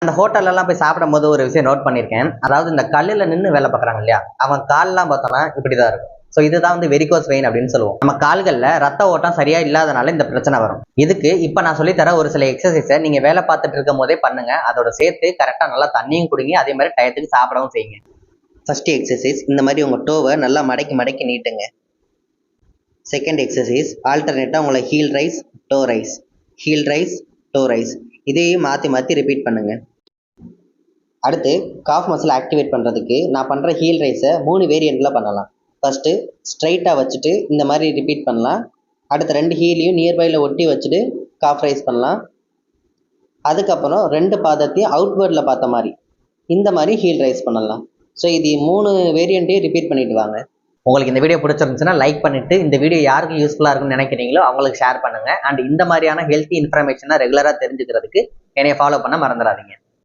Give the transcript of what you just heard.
அந்த ஹோட்டல்லாம் போய் சாப்பிடும் போது ஒரு விஷயம் நோட் பண்ணியிருக்கேன். அதாவது இந்த கல்லுல நின்று வேலை பார்க்குறாங்க இல்லையா, அவன் கால்லாம் பார்த்தோன்னா இப்படிதான் இருக்கும். ஸோ இதுதான் வந்து வெரிகோஸ் வெயின் அப்படின்னு சொல்லுவோம். நம்ம கால்களில் ரத்த ஓட்டம் சரியா இல்லாதனால இந்த பிரச்சனை வரும். இதுக்கு இப்போ நான் சொல்லித்தர ஒரு சில எக்ஸசைஸை நீங்க வேலை பார்த்துட்டு இருக்கும் போதே பண்ணுங்க. அதோட சேர்த்து கரெக்டாக நல்லா தண்ணியும் குடிங்க, அதே மாதிரி டயத்துக்கு சாப்பிடவும் செய்யுங்க. ஃபர்ஸ்ட் எக்ஸசைஸ், இந்த மாதிரி உங்க டோவை நல்லா மடக்கி மடக்கி நீட்டுங்க. செகண்ட் எக்ஸசைஸ், ஆல்டர்னேட்டாக உங்களை heel raise toe raise, heel raise toe raise, இதையும் மாற்றி மாற்றி ரிப்பீட் பண்ணுங்க. அடுத்து காஃப் மசில் ஆக்டிவேட் பண்ணுறதுக்கு நான் பண்ணுற ஹீல் ரைஸை 3 வேரியண்ட்டில் பண்ணலாம். ஃபஸ்ட்டு ஸ்ட்ரைட்டாக வச்சுட்டு இந்த மாதிரி ரிப்பீட் பண்ணலாம். அடுத்த 2 ஹீலையும் நியர்பையில் ஒட்டி வச்சுட்டு காஃப் ரைஸ் பண்ணலாம். அதுக்கப்புறம் 2 பாதத்தையும் அவுட்வேர்டில் பார்த்த மாதிரி இந்த மாதிரி ஹீல் ரைஸ் பண்ணலாம். ஸோ இது 3 வேரியண்ட்டையும் ரிப்பீட் பண்ணிட்டு வாங்க. உங்களுக்கு இந்த வீடியோ பிடிச்சிருந்துச்சுன்னா லைக் பண்ணிட்டு, இந்த வீடியோ யாருக்கு யூஸ்ஃபுல்லாக இருக்குன்னு நினைக்கிறீங்களோ அவங்களுக்கு ஷேர் பண்ணுங்க. அண்ட் இந்த மாதிரியான ஹெல்த்தி இன்ஃபர்மேஷனை ரெகுலராக தெரிஞ்சுக்கிறதுக்கு என்னைய ஃபாலோ பண்ண மறந்துடாதீங்க.